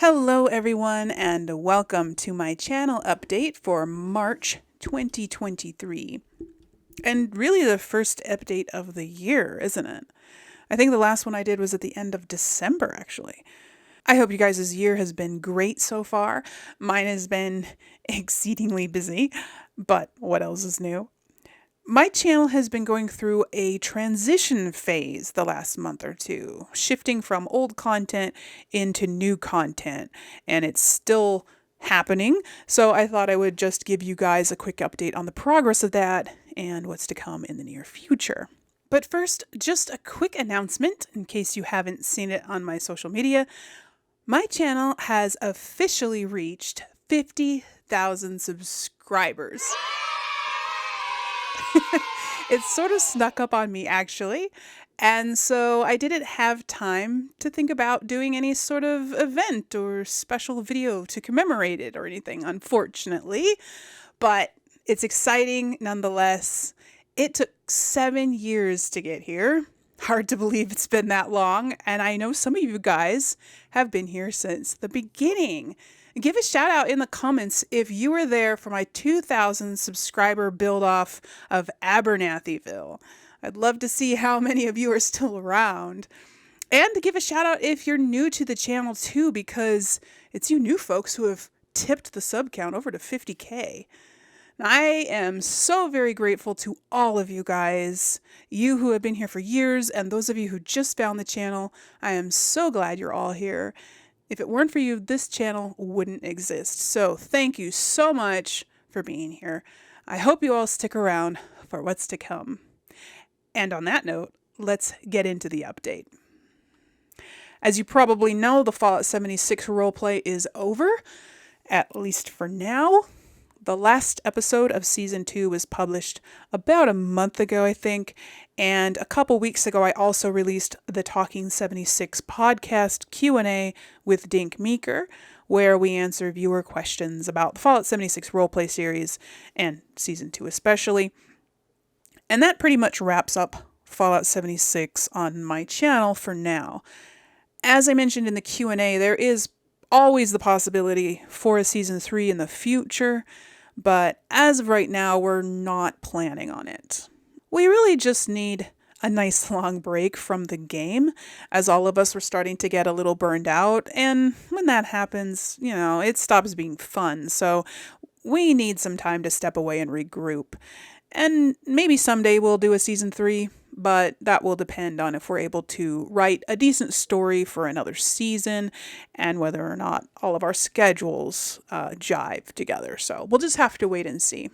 Hello everyone and welcome to my channel update for March 2023. And really the first update of the year, isn't it? I think the last one I did was at the end of December actually. I hope you guys' year has been great so far. Mine has been exceedingly busy, but what else is new? My channel has been going through a transition phase the last month or two, shifting from old content into new content, and it's still happening. So I thought I would just give you guys a quick update on the progress of that and what's to come in the near future. But first, just a quick announcement in case you haven't seen it on my social media. My channel has officially reached 50,000 subscribers. It sort of snuck up on me actually. And so I didn't have time to think about doing any sort of event or special video to commemorate it or anything, unfortunately. But it's exciting nonetheless. It took 7 years to get here. Hard to believe it's been that long. And I know some of you guys have been here since the beginning. Give a shout out in the comments if you were there for my 2,000 subscriber build off of Abernathyville. I'd love to see how many of you are still around. And to give a shout out if you're new to the channel too, because it's you new folks who have tipped the sub count over to 50K. I am so very grateful to all of you guys, you who have been here for years, and those of you who just found the channel. I am so glad you're all here. If it weren't for you, this channel wouldn't exist. So thank you so much for being here. I hope you all stick around for what's to come. And on that note, let's get into the update. As you probably know, the Fallout 76 roleplay is over, at least for now. The last episode of Season 2 was published about a month ago, I think, and a couple weeks ago I also released the Talking 76 podcast Q&A with Dink Meeker, where we answer viewer questions about the Fallout 76 roleplay series, and Season 2 especially. And that pretty much wraps up Fallout 76 on my channel for now. As I mentioned in the Q&A, there is always the possibility for a Season 3 in the future, but as of right now, we're not planning on it. We really just need a nice long break from the game, as all of us were starting to get a little burned out, and when that happens, it stops being fun, so we need some time to step away and regroup. And maybe someday we'll do a Season 3, but that will depend on if we're able to write a decent story for another season and whether or not all of our schedules jive together. So we'll just have to wait and see.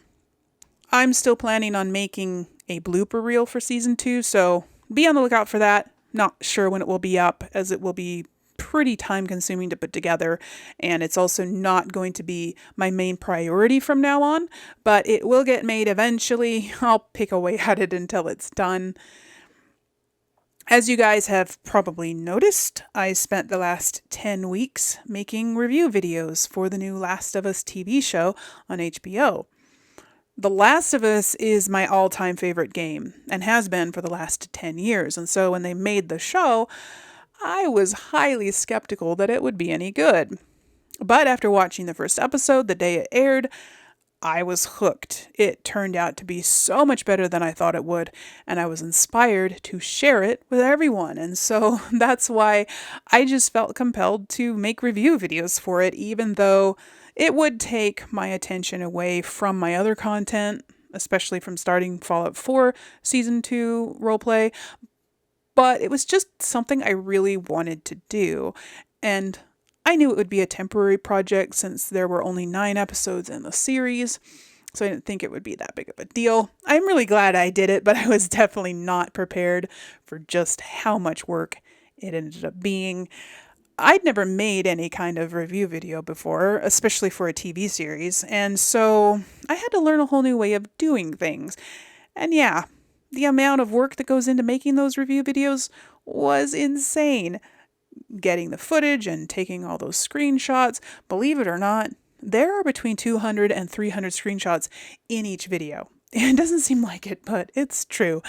I'm still planning on making a blooper reel for Season 2, so be on the lookout for that. Not sure when it will be up, as it will be pretty time consuming to put together, and it's also not going to be my main priority from now on, but it will get made eventually. I'll pick away at it until it's done. As you guys have probably noticed, I spent the last 10 weeks making review videos for the new Last of Us TV show on HBO. The Last of Us is my all-time favorite game, and has been for the last 10 years, and so when they made the show, I was highly skeptical that it would be any good. But after watching the first episode the day it aired, I was hooked. It turned out to be so much better than I thought it would, and I was inspired to share it with everyone. And so that's why I just felt compelled to make review videos for it, even though it would take my attention away from my other content, especially from starting Fallout 4 Season 2 roleplay. But it was just something I really wanted to do, and I knew it would be a temporary project since there were only 9 episodes in the series, so I didn't think it would be that big of a deal. I'm really glad I did it, but I was definitely not prepared for just how much work it ended up being. I'd never made any kind of review video before, especially for a TV series, and so I had to learn a whole new way of doing things. And yeah, the amount of work that goes into making those review videos was insane. Getting the footage and taking all those screenshots, believe it or not, there are between 200 and 300 screenshots in each video. It doesn't seem like it, but it's true.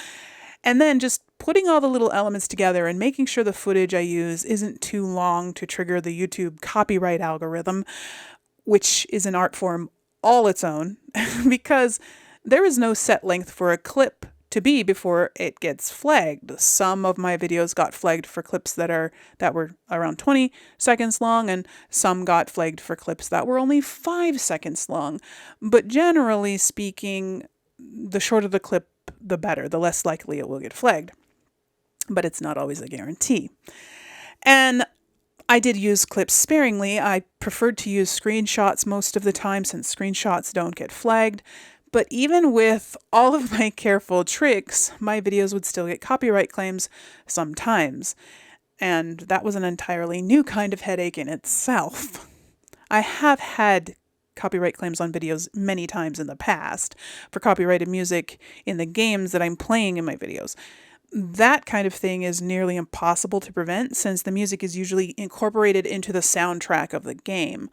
And then just putting all the little elements together and making sure the footage I use isn't too long to trigger the YouTube copyright algorithm, which is an art form all its own, because there is no set length for a clip to be before it gets flagged. Some of my videos got flagged for clips that were around 20 seconds long, and some got flagged for clips that were only 5 seconds long. But generally speaking, the shorter the clip, the better, the less likely it will get flagged. But it's not always a guarantee. And I did use clips sparingly. I preferred to use screenshots most of the time since screenshots don't get flagged. But even with all of my careful tricks, my videos would still get copyright claims sometimes. And that was an entirely new kind of headache in itself. I have had copyright claims on videos many times in the past for copyrighted music in the games that I'm playing in my videos. That kind of thing is nearly impossible to prevent since the music is usually incorporated into the soundtrack of the game.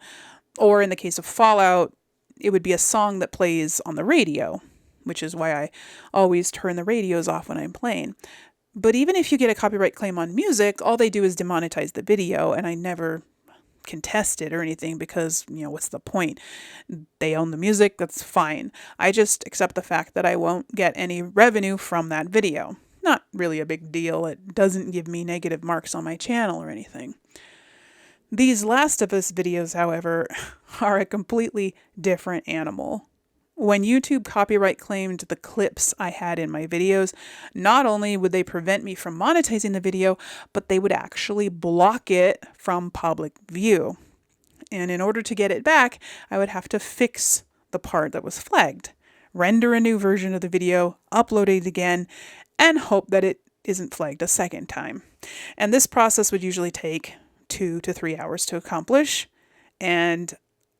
Or in the case of Fallout, it would be a song that plays on the radio, which is why I always turn the radios off when I'm playing. But even if you get a copyright claim on music, all they do is demonetize the video, and I never contest it or anything because, what's the point? They own the music, that's fine. I just accept the fact that I won't get any revenue from that video. Not really a big deal. It doesn't give me negative marks on my channel or anything. These Last of Us videos, however, are a completely different animal. When YouTube copyright claimed the clips I had in my videos, not only would they prevent me from monetizing the video, but they would actually block it from public view. And in order to get it back, I would have to fix the part that was flagged, render a new version of the video, upload it again, and hope that it isn't flagged a second time. And this process would usually take 2 to 3 hours to accomplish. And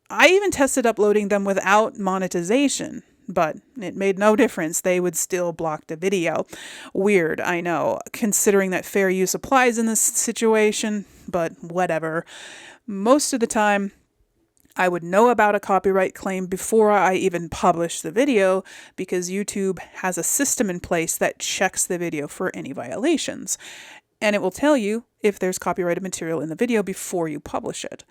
I even tested uploading them without monetization, but it made no difference. They would still block the video. Weird, I know, considering that fair use applies in this situation, but whatever. Most of the time, I would know about a copyright claim before I even publish the video because YouTube has a system in place that checks the video for any violations. And it will tell you if there's copyrighted material in the video before you publish it.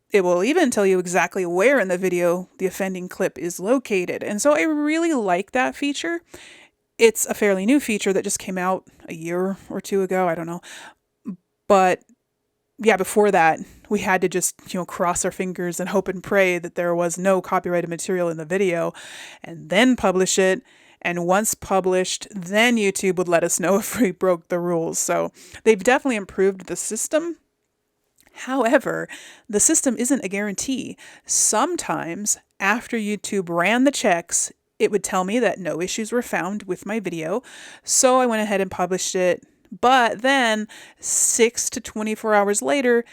It will even tell you exactly where in the video the offending clip is located. And so I really like that feature. It's a fairly new feature that just came out a year or two ago. I don't know. But yeah, before that, we had to just, cross our fingers and hope and pray that there was no copyrighted material in the video and then publish it. And once published, then YouTube would let us know if we broke the rules. So they've definitely improved the system. However, the system isn't a guarantee. Sometimes, after YouTube ran the checks, it would tell me that no issues were found with my video. So I went ahead and published it. But then 6 to 24 hours later,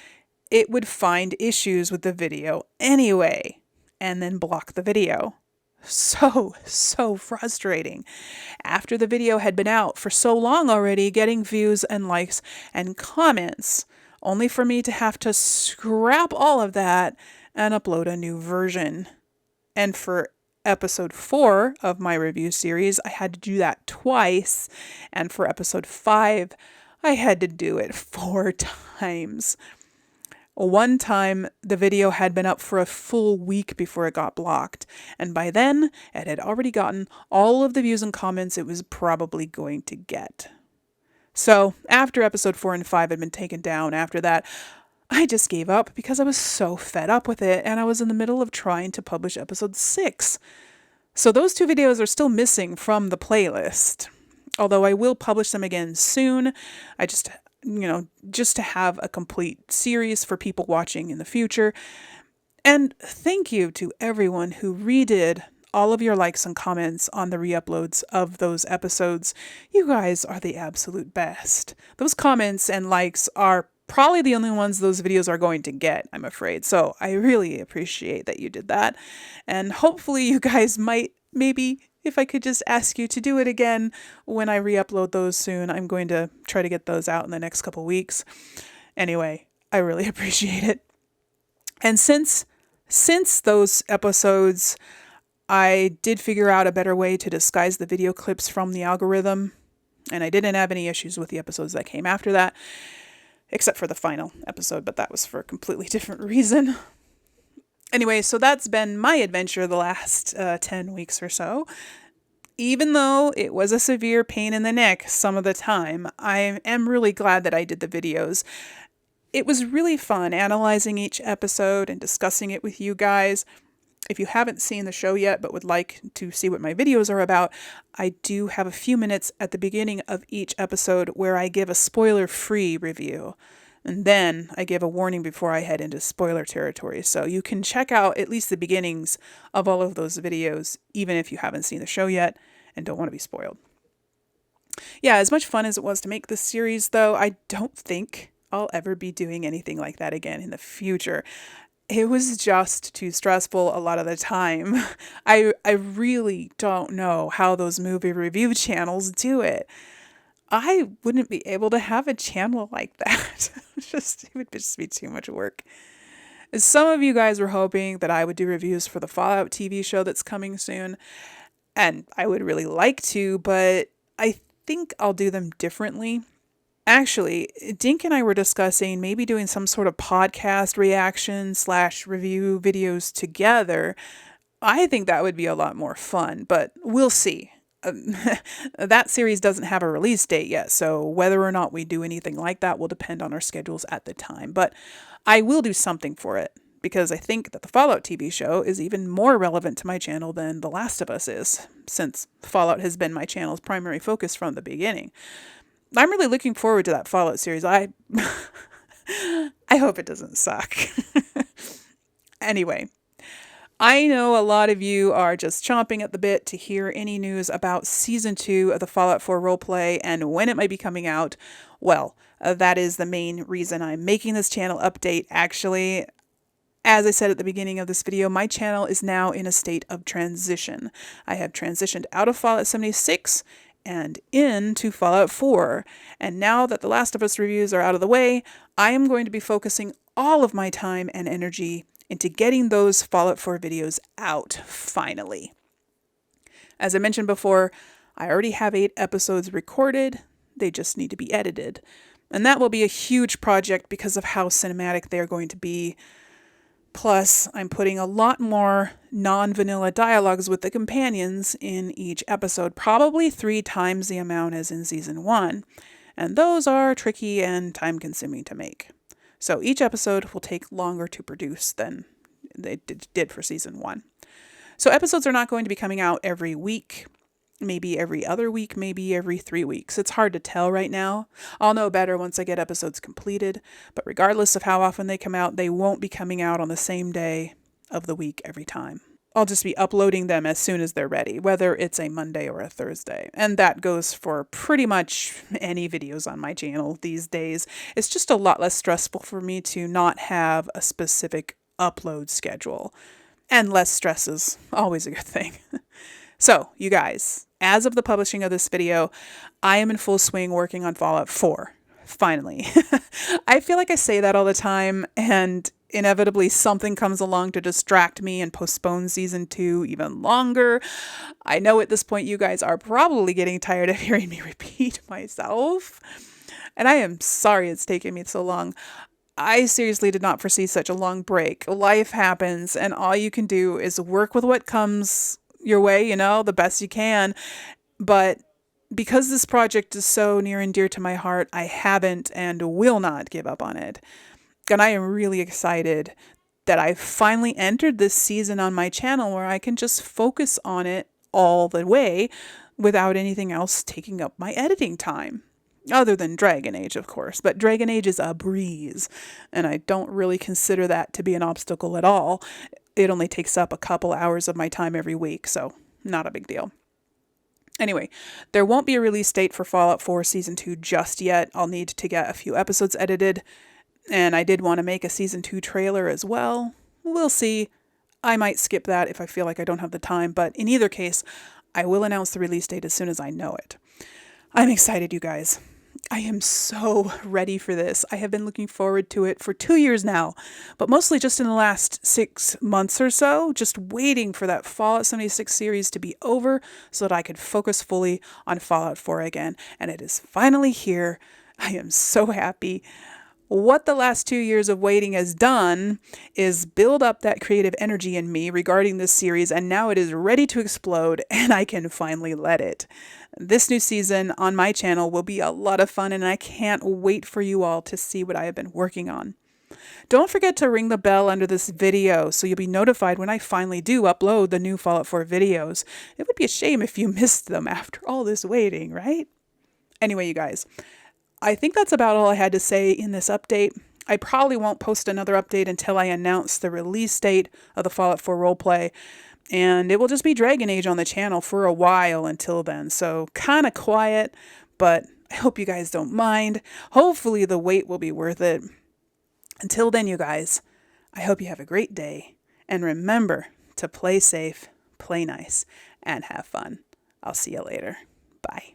it would find issues with the video anyway, and then block the video. So frustrating. After the video had been out for so long already, getting views and likes and comments, only for me to have to scrap all of that and upload a new version. And for episode 4 of my review series, I had to do that twice. And for episode 5, I had to do it 4 times. One time, the video had been up for a full week before it got blocked. And by then, it had already gotten all of the views and comments it was probably going to get. So after episode 4 and 5 had been taken down after that, I just gave up because I was so fed up with it and I was in the middle of trying to publish episode 6. So those 2 videos are still missing from the playlist. Although I will publish them again soon. I just to have a complete series for people watching in the future. And thank you to everyone who redid all of your likes and comments on the re-uploads of those episodes. You guys are the absolute best. Those comments and likes are probably the only ones those videos are going to get, I'm afraid. So I really appreciate that you did that. And hopefully you guys might, maybe, if I could just ask you to do it again when I re-upload those soon. I'm going to try to get those out in the next couple weeks. Anyway, I really appreciate it. And since those episodes, I did figure out a better way to disguise the video clips from the algorithm. And I didn't have any issues with the episodes that came after that, except for the final episode, but that was for a completely different reason. Anyway, so that's been my adventure the last 10 weeks or so. Even though it was a severe pain in the neck some of the time, I am really glad that I did the videos. It was really fun analyzing each episode and discussing it with you guys. If you haven't seen the show yet but would like to see what my videos are about, I do have a few minutes at the beginning of each episode where I give a spoiler-free review. And then I give a warning before I head into spoiler territory. So you can check out at least the beginnings of all of those videos, even if you haven't seen the show yet and don't want to be spoiled. Yeah, as much fun as it was to make this series, though, I don't think I'll ever be doing anything like that again in the future. It was just too stressful a lot of the time. I really don't know how those movie review channels do it. I wouldn't be able to have a channel like that. It would just be too much work. Some of you guys were hoping that I would do reviews for the Fallout TV show that's coming soon, and I would really like to, but I think I'll do them differently. Actually, Dink and I were discussing maybe doing some sort of podcast reaction / review videos together. I think that would be a lot more fun, but we'll see. That series doesn't have a release date yet, so whether or not we do anything like that will depend on our schedules at the time. But I will do something for it, because I think that the Fallout TV show is even more relevant to my channel than The Last of Us is, since Fallout has been my channel's primary focus from the beginning. I'm really looking forward to that Fallout series. I hope it doesn't suck. Anyway, I know a lot of you are just chomping at the bit to hear any news about Season 2 of the Fallout 4 roleplay and when it might be coming out. Well, that is the main reason I'm making this channel update, actually. As I said at the beginning of this video, my channel is now in a state of transition. I have transitioned out of Fallout 76 and into Fallout 4. And now that the Last of Us reviews are out of the way, I am going to be focusing all of my time and energy into getting those Fallout 4 videos out, finally. As I mentioned before, I already have 8 episodes recorded. They just need to be edited. And that will be a huge project because of how cinematic they're going to be. Plus, I'm putting a lot more non-vanilla dialogues with the companions in each episode, probably 3 times the amount as in Season 1. And those are tricky and time-consuming to make. So each episode will take longer to produce than they did for Season 1. So episodes are not going to be coming out every week. Maybe every other week, maybe every 3 weeks. It's hard to tell right now. I'll know better once I get episodes completed, but regardless of how often they come out, they won't be coming out on the same day of the week every time. I'll just be uploading them as soon as they're ready, whether it's a Monday or a Thursday. And that goes for pretty much any videos on my channel these days. It's just a lot less stressful for me to not have a specific upload schedule. And less stress is always a good thing. So, you guys, as of the publishing of this video, I am in full swing working on Fallout 4. Finally. I feel like I say that all the time, and inevitably something comes along to distract me and postpone Season 2 even longer. I know at this point you guys are probably getting tired of hearing me repeat myself, and I am sorry it's taken me so long. I seriously did not foresee such a long break. Life happens, and all you can do is work with what comes your way, the best you can. But because this project is so near and dear to my heart, I haven't and will not give up on it. And I am really excited that I finally entered this season on my channel where I can just focus on it all the way without anything else taking up my editing time. Other than Dragon Age, of course. But Dragon Age is a breeze, and I don't really consider that to be an obstacle at all. It only takes up a couple hours of my time every week, so not a big deal. Anyway, there won't be a release date for Fallout 4 Season 2 just yet. I'll need to get a few episodes edited, and I did want to make a Season 2 trailer as well. We'll see. I might skip that if I feel like I don't have the time, but in either case, I will announce the release date as soon as I know it. I'm excited, you guys. I am so ready for this. I have been looking forward to it for 2 years now, but mostly just in the last 6 months or so, just waiting for that Fallout 76 series to be over so that I could focus fully on Fallout 4 again. And it is finally here. I am so happy. What the last 2 years of waiting has done is build up that creative energy in me regarding this series, and now it is ready to explode, and I can finally let it. This new season on my channel will be a lot of fun, and I can't wait for you all to see what I have been working on. Don't forget to ring the bell under this video so you'll be notified when I finally do upload the new Fallout 4 videos. It would be a shame if you missed them after all this waiting, right? Anyway, you guys, I think that's about all I had to say in this update. I probably won't post another update until I announce the release date of the Fallout 4 roleplay, and it will just be Dragon Age on the channel for a while until then, so kind of quiet, but I hope you guys don't mind. Hopefully the wait will be worth it. Until then, you guys, I hope you have a great day, and remember to play safe, play nice, and have fun. I'll see you later. Bye.